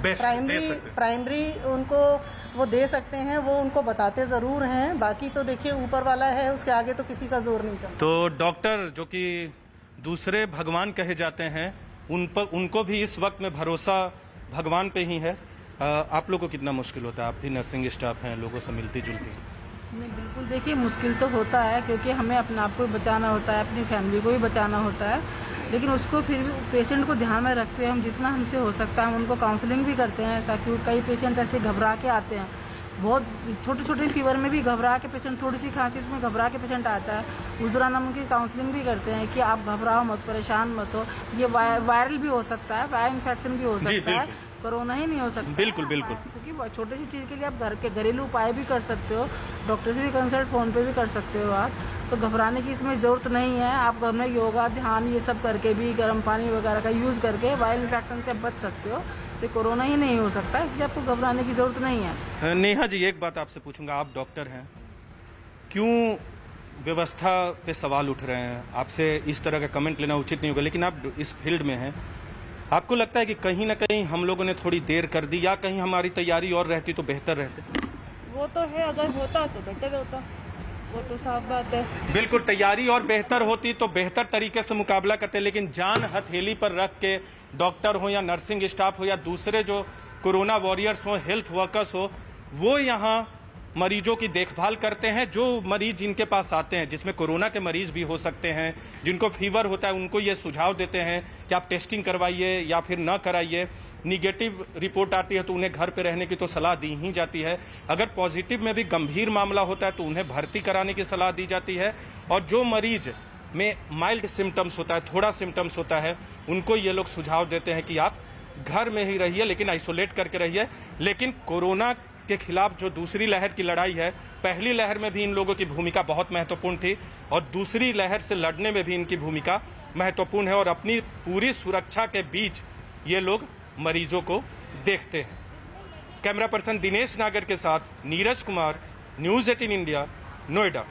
प्राइमरी उनको वो दे सकते हैं वो उनको बताते ज़रूर हैं। बाकी तो देखिए ऊपर वाला है, उसके आगे तो किसी का जोर नहीं चलता। तो डॉक्टर जो कि दूसरे भगवान कहे जाते हैं, उनको भी इस वक्त में भरोसा भगवान पे ही है। आप लोग को कितना मुश्किल होता है? आप भी नर्सिंग स्टाफ हैं, लोगों से मिलती जुलती। नहीं, बिल्कुल। देखिए, मुश्किल तो होता है क्योंकि हमें अपने आप को बचाना होता है, अपनी फैमिली को भी बचाना होता है, लेकिन उसको फिर भी पेशेंट को ध्यान में रखते हैं हम, जितना हमसे हो सकता है हम उनको काउंसलिंग भी करते हैं, ताकि कई पेशेंट ऐसे घबरा के आते हैं, बहुत छोटे छोटे फीवर में भी घबरा के पेशेंट, थोड़ी सी खांसी इसमें घबरा के पेशेंट आता है, उस दौरान हम उनकी काउंसलिंग भी करते हैं कि आप घबराओ मत, परेशान मत हो, ये वायरल भी हो सकता है, वायरल इन्फेक्शन भी हो सकता है, कोरोना ही नहीं हो सकता। बिल्कुल बिल्कुल। क्योंकि छोटी सी चीज़ के लिए आप घर के घरेलू उपाय भी कर सकते हो, डॉक्टर से भी कंसल्ट फ़ोन पे भी कर सकते हो आप, तो घबराने की इसमें ज़रूरत नहीं है। आप घर में योगा, ध्यान ये सब करके भी, गर्म पानी वगैरह का यूज़ करके वायरल इन्फेक्शन से बच सकते हो, तो कोरोना ही नहीं हो सकता, इसलिए आपको घबराने की ज़रूरत नहीं है। नेहा जी, एक बात आपसे पूछूंगा, आप डॉक्टर हैं, क्यों व्यवस्था पे सवाल उठ रहे हैं? आपसे इस तरह का कमेंट लेना उचित नहीं होगा, लेकिन आप इस फील्ड में हैं, आपको लगता है कि कहीं ना कहीं हम लोगों ने थोड़ी देर कर दी, या कहीं हमारी तैयारी और रहती तो बेहतर रहते? वो तो है, अगर होता तो बेटर होता, वो तो साफ बात है। बिल्कुल, तैयारी और बेहतर होती तो बेहतर तरीके से मुकाबला करते, लेकिन जान हथेली पर रख के डॉक्टर हो या नर्सिंग स्टाफ हो या दूसरे जो कोरोना वॉरियर्स हो, हेल्थ वर्कर्स हो, वो यहाँ मरीजों की देखभाल करते हैं। जो मरीज जिनके पास आते हैं, जिसमें कोरोना के मरीज भी हो सकते हैं, जिनको फीवर होता है, उनको ये सुझाव देते हैं कि आप टेस्टिंग करवाइए या फिर न कराइए। निगेटिव रिपोर्ट आती है तो उन्हें घर पे रहने की तो सलाह दी ही जाती है। अगर पॉजिटिव में भी गंभीर मामला होता है तो उन्हें भर्ती कराने की सलाह दी जाती है। और जो मरीज में माइल्ड सिम्टम्स होता है, थोड़ा सिम्टम्स होता है, उनको ये लोग सुझाव देते हैं कि आप घर में ही रहिए, लेकिन आइसोलेट करके रहिए। लेकिन कोरोना के खिलाफ जो दूसरी लहर की लड़ाई है, पहली लहर में भी इन लोगों की भूमिका बहुत महत्वपूर्ण थी और दूसरी लहर से लड़ने में भी इनकी भूमिका महत्वपूर्ण है। और अपनी पूरी सुरक्षा के बीच ये लोग मरीजों को देखते हैं। कैमरा पर्सन दिनेश नागर के साथ नीरज कुमार, न्यूज़ 18 इंडिया, नोएडा।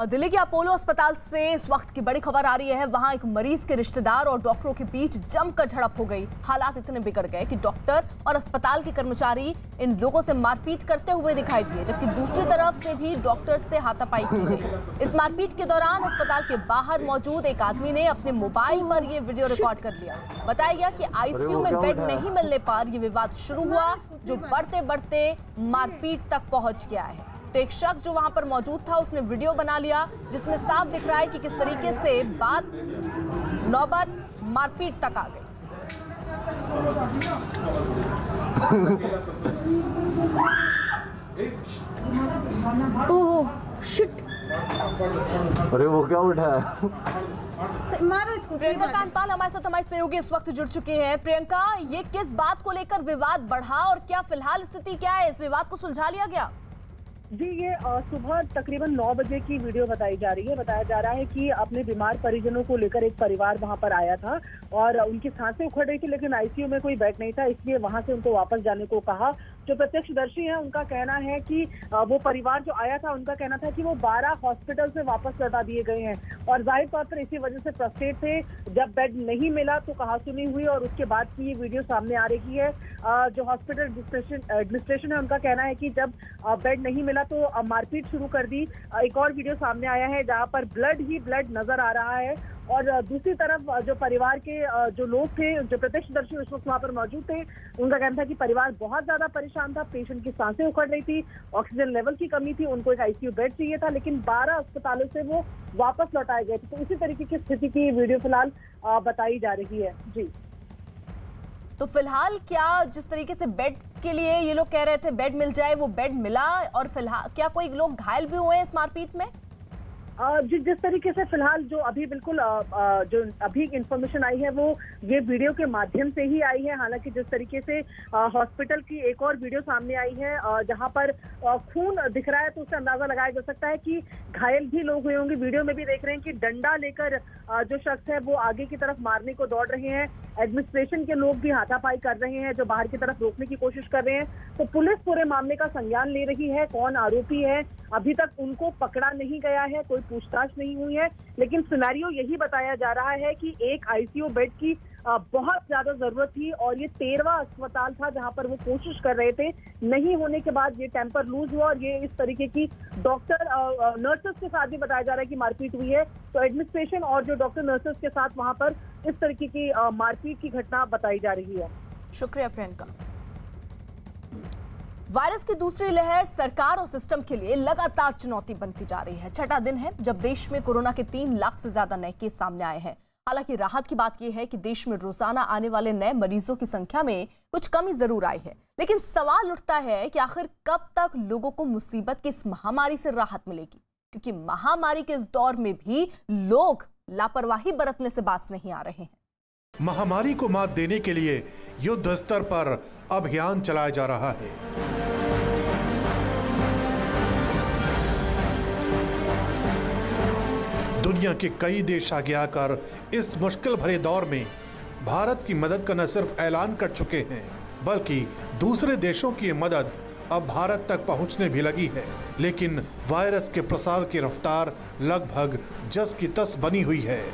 और दिल्ली के अपोलो अस्पताल से इस वक्त की बड़ी खबर आ रही है। वहां एक मरीज के रिश्तेदार और डॉक्टरों के बीच जमकर झड़प हो गई। हालात इतने बिगड़ गए कि डॉक्टर और अस्पताल के कर्मचारी इन लोगों से मारपीट करते हुए दिखाई दिए, जबकि दूसरी तरफ से भी डॉक्टर से हाथापाई की गई। इस मारपीट के दौरान अस्पताल के बाहर मौजूद एक आदमी ने अपने मोबाइल पर ये वीडियो रिकॉर्ड कर लिया। बताया गया कि आईसीयू में बेड नहीं मिलने पर यह विवाद शुरू हुआ, जो बढ़ते बढ़ते मारपीट तक पहुंच गया है। तो एक शख्स जो वहां पर मौजूद था, उसने वीडियो बना लिया, जिसमें साफ दिख रहा है कि किस तरीके से बात नौबत मारपीट तक आ गई। ओह शिट, अरे वो क्या उठा है? मारो इसको। प्रियंका कांडपाल हमारे साथ हमारे सहयोगी इस वक्त जुड़ चुके हैं। प्रियंका, ये किस बात को लेकर विवाद बढ़ा और क्या फिलहाल स्थिति क्या है? इस विवाद को सुलझा लिया गया? जी, ये सुबह तकरीबन 9 बजे की वीडियो बताई जा रही है। बताया जा रहा है कि अपने बीमार परिजनों को लेकर एक परिवार वहां पर आया था और उनकी सांसें उखड़ रही थी, लेकिन आईसीयू में कोई बेड नहीं था, इसलिए वहां से उनको वापस जाने को कहा। जो प्रत्यक्षदर्शी हैं उनका कहना है कि वो परिवार जो आया था, उनका कहना था कि वो 12 हॉस्पिटल से वापस लौटा दिए गए हैं और जाहिर तौर पर इसी वजह से फ्रस्ट्रेट थे। जब बेड नहीं मिला तो कहासुनी हुई और उसके बाद की ये वीडियो सामने आ रही है। जो हॉस्पिटल एडमिनिस्ट्रेशन है उनका कहना है कि जब बेड नहीं मिला तो मारपीट शुरू कर दी। एक और वीडियो सामने आया है जहां पर ब्लड ही ब्लड नजर आ रहा है और दूसरी तरफ जो परिवार के जो लोग थे, जो प्रत्यक्षदर्शी उस वक्त वहां पर मौजूद थे, उनका कहना था कि परिवार बहुत ज्यादा परेशान था। पेशेंट की सांसें उखड़ रही थी, ऑक्सीजन लेवल की कमी थी, उनको एक आईसीयू बेड चाहिए था, लेकिन 12 अस्पतालों से वो वापस लौटाए गए थे। तो इसी तरीके की स्थिति की वीडियो फिलहाल बताई जा रही है। जी, तो फिलहाल क्या जिस तरीके से बेड के लिए ये लोग कह रहे थे बेड मिल जाए, वो बेड मिला? और फिलहाल क्या कोई लोग घायल भी हुए हैं इस मारपीट में? जिस तरीके से फिलहाल जो अभी बिल्कुल जो अभी इंफॉर्मेशन आई है वो ये वीडियो के माध्यम से ही आई है। हालांकि जिस तरीके से हॉस्पिटल की एक और वीडियो सामने आई है जहां पर खून दिख रहा है, तो उससे अंदाजा लगाया जा सकता है कि घायल भी लोग हुए होंगे। वीडियो में भी देख रहे हैं कि डंडा लेकर जो शख्स है वो आगे की तरफ मारने को दौड़ रहे हैं। एडमिनिस्ट्रेशन के लोग भी हाथापाई कर रहे हैं, जो बाहर की तरफ रोकने की कोशिश कर रहे हैं। तो पुलिस पूरे मामले का संज्ञान ले रही है। कौन आरोपी है अभी तक उनको पकड़ा नहीं गया है, कोई पूछताछ नहीं हुई है, लेकिन सिनेरियो यही बताया जा रहा है कि एक आईसीयू बेड की बहुत ज्यादा जरूरत थी और ये 13वां अस्पताल था जहां पर वो कोशिश कर रहे थे। नहीं होने के बाद ये टेम्पर लूज हुआ और ये इस तरीके की डॉक्टर नर्सेस के साथ भी बताया जा रहा है कि मारपीट हुई है। तो एडमिनिस्ट्रेशन और जो डॉक्टर नर्सेस के साथ वहां पर इस तरीके की मारपीट की घटना बताई जा रही है। शुक्रिया प्रियंका। वायरस की दूसरी लहर सरकार और सिस्टम के लिए लगातार चुनौती बनती जा रही है। छठा दिन है जब देश में कोरोना के 3 लाख से ज्यादा नए केस सामने आए हैं। हालांकि राहत की बात यह है कि देश में रोजाना आने वाले नए मरीजों की संख्या में कुछ कमी जरूर आई है, लेकिन सवाल उठता है कि आखिर कब तक लोगों को मुसीबत की इस महामारी से राहत मिलेगी, क्योंकि महामारी के इस दौर में भी लोग लापरवाही बरतने से बाज नहीं आ रहे हैं। महामारी को मात देने के लिए युद्ध स्तर पर अभियान चलाया जा रहा है। दुनिया के कई देश आगे आकर इस मुश्किल भरे दौर में भारत की मदद का न सिर्फ ऐलान कर चुके हैं, बल्कि दूसरे देशों की मदद अब भारत तक पहुंचने भी लगी है। लेकिन वायरस के प्रसार की रफ्तार लगभग जस की तस बनी हुई है।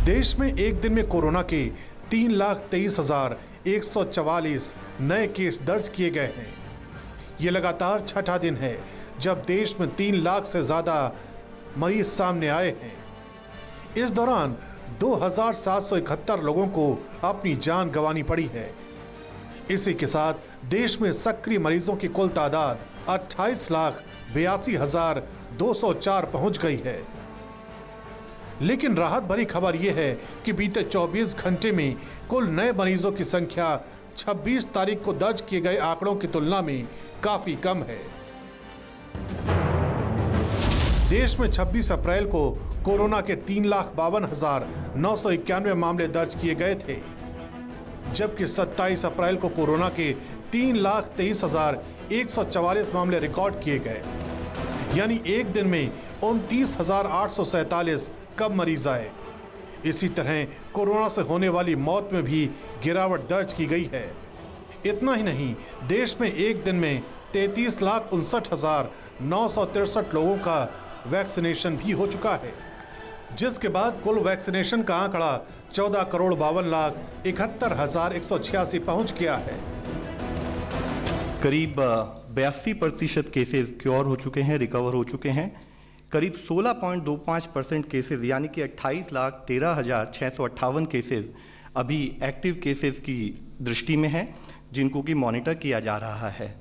देश में एक दिन में कोरोना के 3,23,144 नए केस दर्ज किए गए हैं। ये लगातार छठा दिन है जब देश में 3 लाख से ज्यादा मरीज सामने आए हैं। इस दौरान 2771 लोगों को अपनी जान गंवानी पड़ी है। इसी के साथ देश में सक्रिय मरीजों की कुल तादाद 28,82,204 पहुंच गई है। लेकिन राहत भरी खबर यह है कि बीते 24 घंटे में कुल नए मरीजों की संख्या 26 तारीख को दर्ज किए गए आंकड़ों की तुलना में काफी कम है। देश में 26 अप्रैल को कोरोना के 3,52,991 मामले दर्ज किए गए थे, जबकि 27 अप्रैल को कोरोना के 3,23,144 मामले रिकॉर्ड किए गए। यानी एक दिन में 29,847 कम मरीज आए। इसी तरह कोरोना से होने वाली मौत में भी गिरावट दर्ज की गई है। इतना ही नहीं, देश में एक दिन में 33,59,963 लोगों का वैक्सीनेशन भी हो चुका है, जिसके बाद कुल वैक्सीनेशन का आंकड़ा 14,52,71,186 पहुंच गया है। करीब 82% केसेस क्योर हो चुके हैं, रिकवर हो चुके हैं। करीब 16.25% केसेस यानी कि 28,13,658 केसेस अभी एक्टिव केसेस की दृष्टि में हैं, जिनको कि मॉनिटर किया जा रहा है।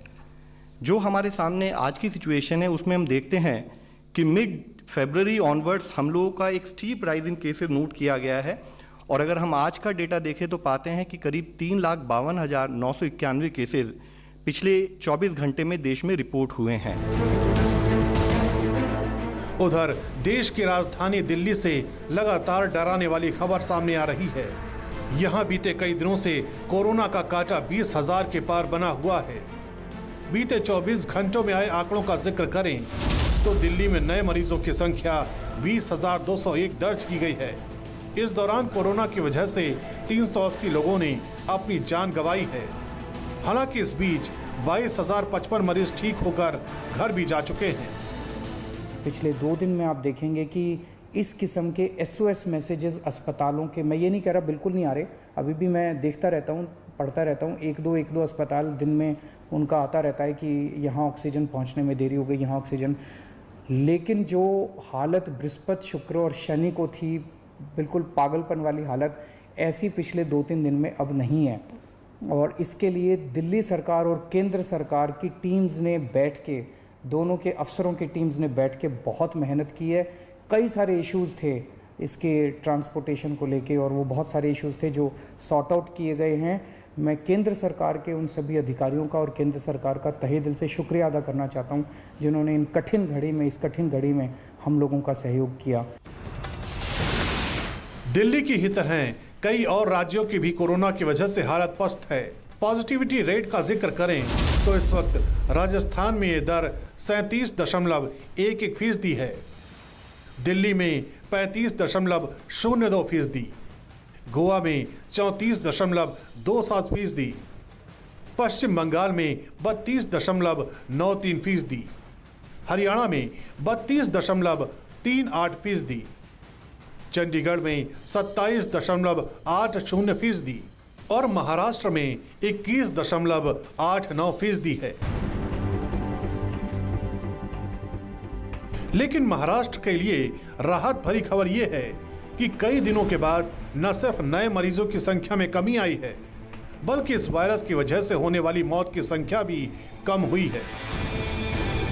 जो हमारे सामने आज की सिचुएशन है उसमें हम देखते हैं कि मिड फरवरी ऑनवर्ड्स हम लोगों का एक steep rise in cases note किया गया है, और अगर हम आज का डेटा देखें तो पाते हैं कि करीब 3,52,991 केसेस पिछले 24 घंटे में देश में रिपोर्ट हुए हैं। उधर देश की राजधानी दिल्ली से लगातार डराने वाली खबर सामने आ रही है। यहां बीते कई दिनों से कोरोना का कांटा 20,000 के पार बना हुआ है। बीते 24 घंटों में आए आंकड़ों का जिक्र करें तो दिल्ली में नए मरीजों की संख्या 20,201 दर्ज की गई है। इस दौरान कोरोना की वजह से 380 लोगों ने अपनी जान गंवाई है। हालांकि इस बीच 22,055 मरीज ठीक होकर घर भी जा चुके हैं। पिछले 2 दिन में आप देखेंगे कि इस किस्म के SOS मैसेजेस अस्पतालों के, मैं ये नहीं कह रहा बिल्कुल नहीं आ रहे, अभी भी मैं देखता रहता हूँ, पढ़ता रहता हूँ, एक दो अस्पताल दिन में उनका आता रहता है कि यहाँ ऑक्सीजन पहुँचने में देरी हो गई, यहाँ ऑक्सीजन। लेकिन जो हालत बृहस्पति, शुक्र और शनि को थी, बिल्कुल पागलपन वाली हालत, ऐसी पिछले 2-3 दिन में अब नहीं है। और इसके लिए दिल्ली सरकार और केंद्र सरकार की टीम्स ने बैठ के, दोनों के अफसरों की टीम्स ने बैठ के बहुत मेहनत की है। कई सारे इश्यूज़ थे इसके ट्रांसपोर्टेशन को लेके, और वो बहुत सारे इश्यूज़ थे जो सॉर्ट आउट किए गए हैं। मैं केंद्र सरकार के उन सभी अधिकारियों का और केंद्र सरकार का तहे दिल से शुक्रिया अदा करना चाहता हूं, जिन्होंने इस कठिन घड़ी में हम लोगों का सहयोग किया। दिल्ली की ही तरह कई और राज्यों की भी कोरोना की वजह से हालत पस्त है। पॉजिटिविटी रेट का जिक्र करें तो इस वक्त राजस्थान में ये दर 37.11% है, दिल्ली में 35.02%, गोवा में 34.27%, पश्चिम बंगाल में 32.93%, हरियाणा में 32.38%, चंडीगढ़ में 27.80% और महाराष्ट्र में 21.89% है। लेकिन महाराष्ट्र के लिए राहत भरी खबर यह है कि कई दिनों के बाद न सिर्फ नए मरीजों की संख्या में कमी आई है, बल्कि इस वायरस की वजह से होने वाली मौत की संख्या भी कम हुई है।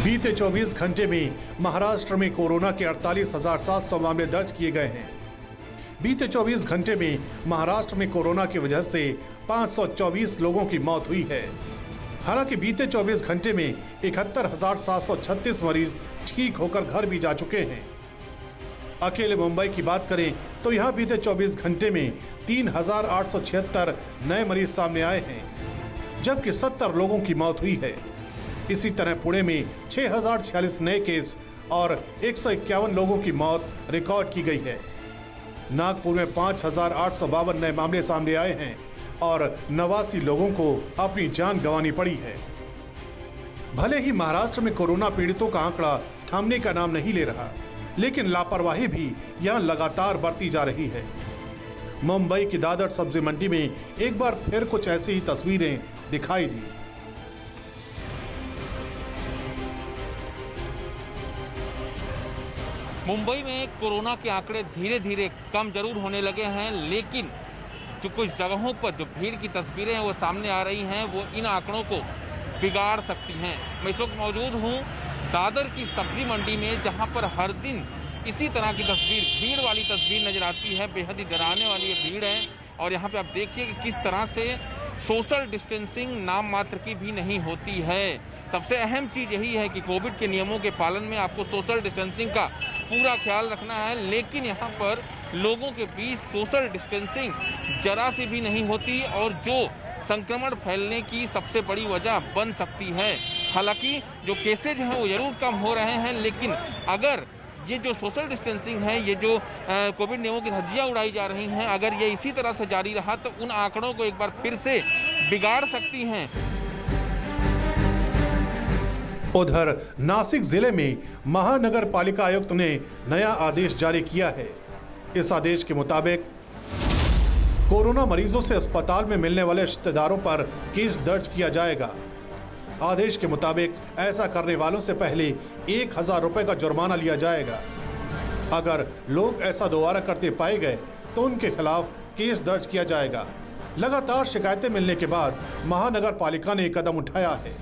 बीते 24 घंटे में महाराष्ट्र में कोरोना के 48,700 मामले दर्ज किए गए हैं। बीते 24 घंटे में महाराष्ट्र में कोरोना की वजह से 524 लोगों की मौत हुई है। हालांकि बीते 24 घंटे में 71,736 मरीज ठीक होकर घर भी जा चुके हैं। अकेले मुंबई की बात करें तो यहां बीते 24 घंटे में 3,876 नए मरीज सामने आए हैं, जबकि 70 लोगों की मौत हुई है। इसी तरह पुणे में 6,046 नए केस और 151 लोगों की मौत रिकॉर्ड की गई है। नागपुर में 5,852 नए मामले सामने आए हैं और 89 लोगों को अपनी जान गंवानी पड़ी है। भले ही महाराष्ट्र में कोरोना पीड़ितों का आंकड़ा थमने का नाम नहीं ले रहा, लेकिन लापरवाही भी यहां लगातार बढ़ती जा रही है। मुंबई की दादर सब्जी मंडी में एक बार फिर कुछ ऐसी ही तस्वीरें दिखाई दी। मुंबई में कोरोना के आंकड़े धीरे धीरे कम जरूर होने लगे हैं, लेकिन जो कुछ जगहों पर जो भीड़ की तस्वीरें हैं वो सामने आ रही हैं, वो इन आंकड़ों को बिगाड़ सकती हैं। मैं इस वक्त मौजूद हूँ दादर की सब्जी मंडी में, जहाँ पर हर दिन इसी तरह की तस्वीर, भीड़ वाली तस्वीर नजर आती है। बेहद ही डराने वाली ये भीड़ है और यहाँ पे आप देखिए कि किस तरह से सोशल डिस्टेंसिंग नाम मात्र की भी नहीं होती है। सबसे अहम चीज यही है कि कोविड के नियमों के पालन में आपको सोशल डिस्टेंसिंग का पूरा ख्याल रखना है, लेकिन यहाँ पर लोगों के बीच सोशल डिस्टेंसिंग जरा सी भी नहीं होती और जो संक्रमण फैलने की सबसे बड़ी वजह बन सकती है। हालांकि जो केसेज हैं वो जरूर कम हो रहे हैं, लेकिन अगर ये जो सोशल डिस्टेंसिंग है, ये जो कोविड नियमों की धज्जियां उड़ाई जा रही हैं, अगर ये इसी तरह से जारी रहा तो उन आंकड़ों को एक बार फिर से बिगाड़ सकती हैं। उधर नासिक जिले में महानगर पालिका आयुक्त ने नया आदेश जारी किया है। इस आदेश के मुताबिक कोरोना मरीजों से अस्पताल में मिलने वाले रिश्तेदारों पर केस दर्ज किया जाएगा। आदेश के मुताबिक ऐसा करने वालों से पहले 1000 रुपए का जुर्माना लिया जाएगा। अगर लोग ऐसा दोबारा करते पाए गए तो उनके खिलाफ केस दर्ज किया जाएगा। लगातार शिकायतें मिलने के बाद महानगर पालिका ने एक कदम उठाया है।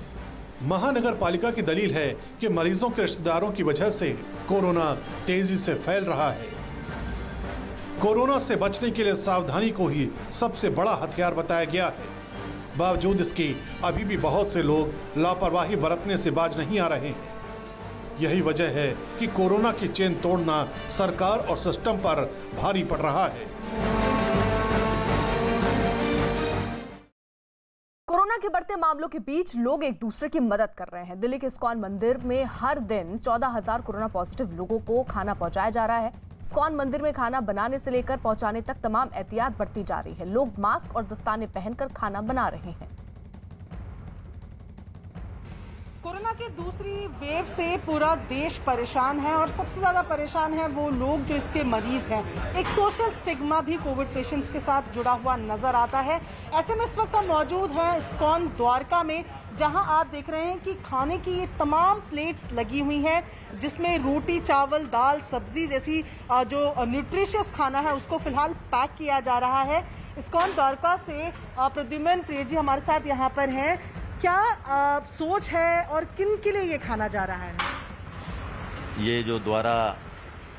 महानगर पालिका की दलील है कि मरीजों के रिश्तेदारों की वजह से कोरोना तेजी से फैल रहा है। कोरोना से बचने के लिए सावधानी को ही सबसे बड़ा हथियार बताया गया है। बावजूद इसके अभी भी बहुत से लोग लापरवाही बरतने से बाज नहीं आ रहे हैं। यही वजह है कि कोरोना की चेन तोड़ना सरकार और सिस्टम पर भारी पड़ रहा है। कोरोना के बढ़ते मामलों के बीच लोग एक दूसरे की मदद कर रहे हैं। दिल्ली के इस्कॉन मंदिर में हर दिन 14,000 कोरोना पॉजिटिव लोगों को खाना पहुंचाया जा रहा है। इस्कॉन मंदिर में खाना बनाने से लेकर पहुंचाने तक तमाम एहतियात बरती जा रही है। लोग मास्क और दस्ताने पहनकर खाना बना रहे हैं। कोरोना की दूसरी वेव से पूरा देश परेशान है और सबसे ज़्यादा परेशान है वो लोग जो इसके मरीज हैं। एक सोशल स्टिग्मा भी कोविड पेशेंट्स के साथ जुड़ा हुआ नजर आता है। ऐसे में इस वक्त हम मौजूद हैं इस्कॉन द्वारका में, जहां आप देख रहे हैं कि खाने की ये तमाम प्लेट्स लगी हुई हैं, जिसमें रोटी, चावल, दाल, सब्जी जैसी जो न्यूट्रिशियस खाना है उसको फिलहाल पैक किया जा रहा है। इस्कॉन द्वारका से प्रद्युमन प्रिय जी हमारे साथ यहाँ पर हैं। क्या सोच है और किन के लिए ये खाना जा रहा है? ये जो द्वारा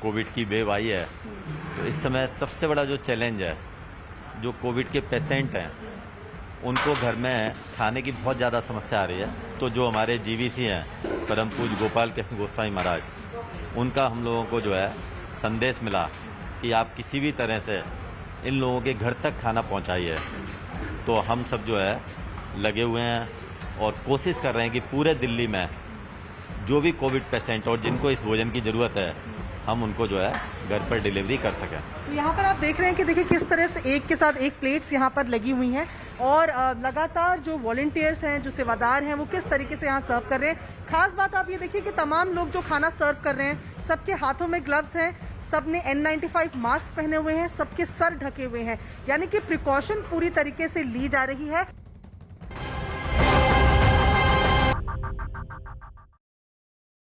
कोविड की वेव आई है, तो इस समय सबसे बड़ा जो चैलेंज है, जो कोविड के पेशेंट हैं उनको घर में खाने की बहुत ज़्यादा समस्या आ रही है। तो जो हमारे जीवीसी हैं, परम पूज्य गोपाल कृष्ण गोस्वामी महाराज, उनका हम लोगों को जो है संदेश मिला कि आप किसी भी तरह से इन लोगों के घर तक खाना पहुंचाइए। तो हम सब जो है लगे हुए हैं और कोशिश कर रहे हैं कि पूरे दिल्ली में जो भी कोविड पेशेंट और जिनको इस भोजन की ज़रूरत है, हम उनको जो है घर पर डिलीवरी कर सकें। तो यहाँ पर आप देख रहे हैं कि देखिए किस तरह से एक के साथ एक प्लेट्स यहाँ पर लगी हुई हैं और लगातार जो वॉलंटियर्स हैं, जो सेवादार हैं, वो किस तरीके से यहाँ सर्व कर रहे हैं। खास बात आप ये देखिए कि तमाम लोग जो खाना सर्व कर रहे हैं, सबके हाथों में ग्लव्स हैं, सबने N95 मास्क पहने हुए हैं, सबके सर ढके हुए हैं, यानी कि प्रिकॉशन पूरी तरीके से ली जा रही है।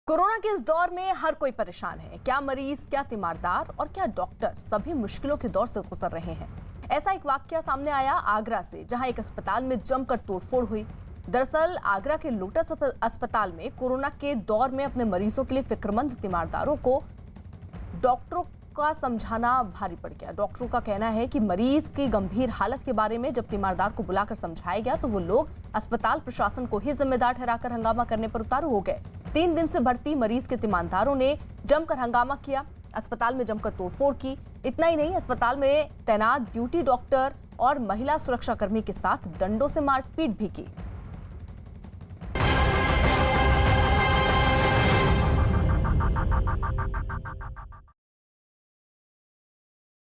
कोरोना के इस दौर में हर कोई परेशान है। क्या मरीज, क्या तीमारदार और क्या डॉक्टर, सभी मुश्किलों के दौर से गुजर रहे हैं। ऐसा एक वाकया सामने आया आगरा से, जहां एक अस्पताल में जमकर तोड़फोड़ हुई। दरअसल आगरा के लोटस अस्पताल में कोरोना के दौर में अपने मरीजों के लिए फिक्रमंद तीमारदारों को डॉक्टरों का समझाना भारी पड़ गया। डॉक्टरों का कहना है कि मरीज की गंभीर हालत के बारे में जब तीमारदार को बुलाकर समझाया गया तो वो लोग अस्पताल प्रशासन को ही जिम्मेदार ठहराकर हंगामा करने पर उतारू हो गए। 3 दिन से भर्ती मरीज के तीमारदारों ने जमकर हंगामा किया, अस्पताल में जमकर तोड़फोड़ की। इतना ही नहीं, अस्पताल में तैनात ड्यूटी डॉक्टर और महिला सुरक्षाकर्मी के साथ डंडों से मारपीट भी की।